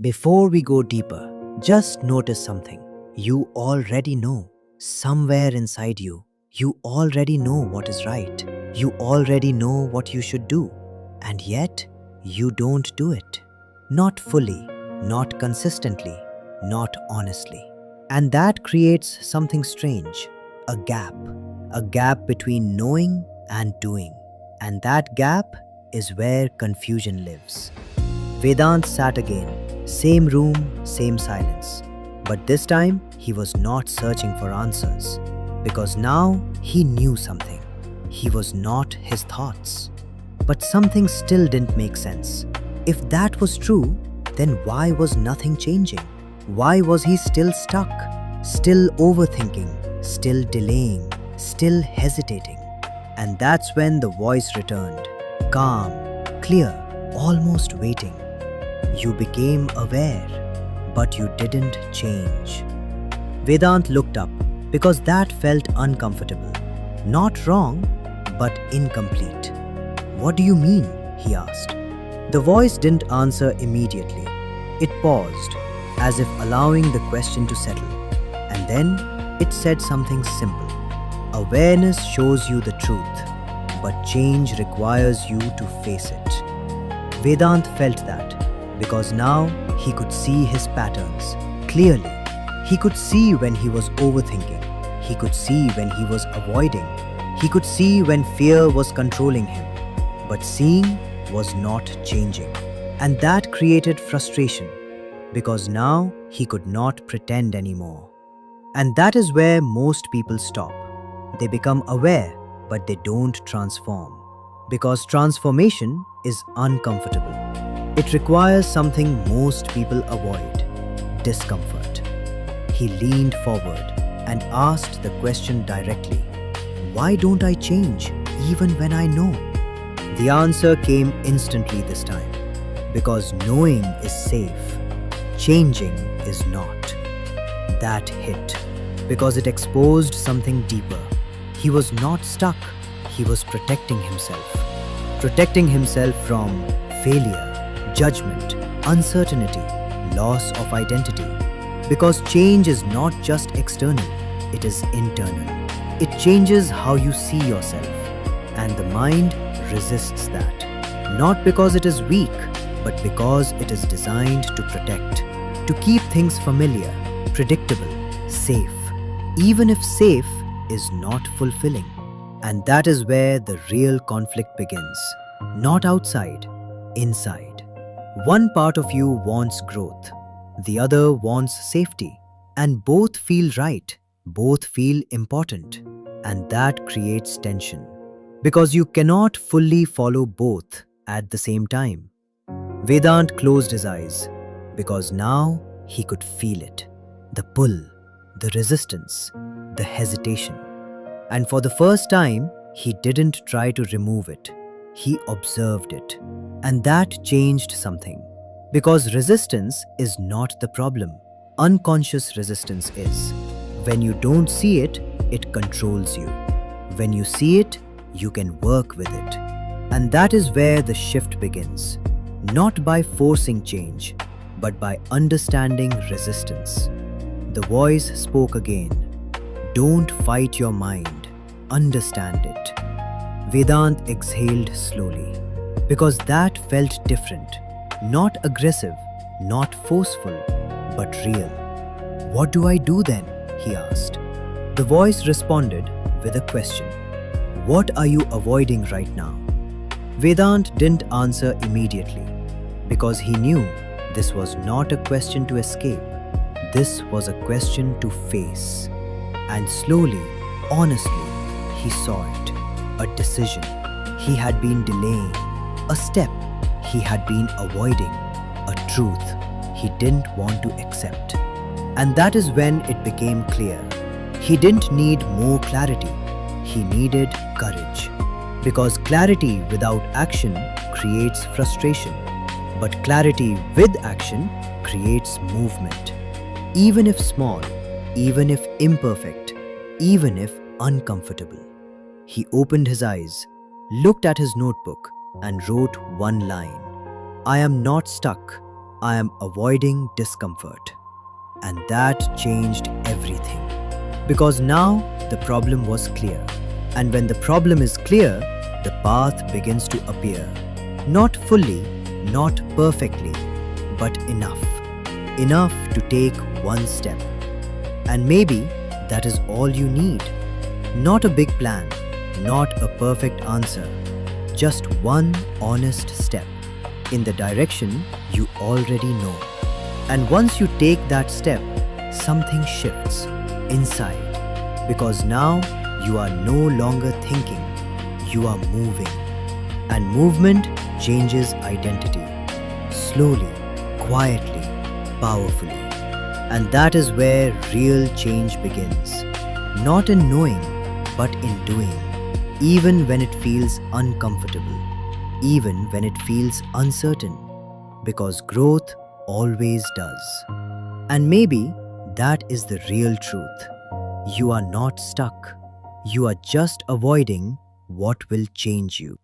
Before we go deeper, just notice something. You already know. Somewhere inside you, you already know what is right. You already know what you should do. And yet, you don't do it. Not fully, not consistently, not honestly. And that creates something strange. A gap. A gap between knowing and doing. And that gap is where confusion lives. Vedant sat again. Same room, same silence. But this time, he was not searching for answers. Because now, he knew something. He was not his thoughts. But something still didn't make sense. If that was true, then why was nothing changing? Why was he still stuck? Still overthinking, still delaying, still hesitating? And that's when the voice returned. Calm, clear, almost waiting. You became aware, but you didn't change. Vedant looked up because that felt uncomfortable. Not wrong, but incomplete. What do you mean? He asked. The voice didn't answer immediately. It paused, as if allowing the question to settle. And then it said something simple. Awareness shows you the truth, but change requires you to face it. Vedant felt that because now he could see his patterns clearly. He could see when he was overthinking. He could see when he was avoiding. He could see when fear was controlling him. But seeing was not changing. And that created frustration because now he could not pretend anymore. And that is where most people stop. They become aware, but they don't transform. Because transformation is uncomfortable. It requires something most people avoid: discomfort. He leaned forward and asked the question directly. Why don't I change even when I know? The answer came instantly this time. Because knowing is safe, changing is not. That hit. Because it exposed something deeper. He was not stuck. He was protecting himself. Protecting himself from failure, judgment, uncertainty, loss of identity. Because change is not just external, it is internal. It changes how you see yourself. And the mind resists that. Not because it is weak, but because it is designed to protect. To keep things familiar, predictable, safe. Even if safe is not fulfilling. And that is where the real conflict begins. Not outside, inside. One part of you wants growth. The other wants safety. And both feel right. Both feel important. And that creates tension. Because you cannot fully follow both at the same time. Vedant closed his eyes. Because now he could feel it. The pull, the resistance, the hesitation. And for the first time, he didn't try to remove it. He observed it. And that changed something. Because resistance is not the problem. Unconscious resistance is. When you don't see it, it controls you. When you see it, you can work with it. And that is where the shift begins. Not by forcing change, but by understanding resistance. The voice spoke again. Don't fight your mind. Understand it. Vedant exhaled slowly. Because that felt different. Not aggressive, not forceful, but real. What do I do then? He asked. The voice responded with a question. What are you avoiding right now? Vedant didn't answer immediately. Because he knew this was not a question to escape. This was a question to face. And slowly, honestly, he saw it. A decision he had been delaying. A step he had been avoiding. A truth he didn't want to accept. And that is when it became clear. He didn't need more clarity. He needed courage. Because clarity without action creates frustration. But clarity with action creates movement. Even if small, even if imperfect, even if uncomfortable. He opened his eyes, looked at his notebook, and wrote one line. I am not stuck. I am avoiding discomfort. And that changed everything. Because now the problem was clear. And when the problem is clear, the path begins to appear. Not fully, not perfectly, but enough. Enough to take one step. And maybe that is all you need. Not a big plan, not a perfect answer, just one honest step in the direction you already know. And once you take that step, something shifts inside. Because now you are no longer thinking, you are moving. And movement changes identity. Slowly, quietly, powerfully. And that is where real change begins. Not in knowing, but in doing. Even when it feels uncomfortable. Even when it feels uncertain. Because growth always does. And maybe that is the real truth. You are not stuck. You are just avoiding what will change you.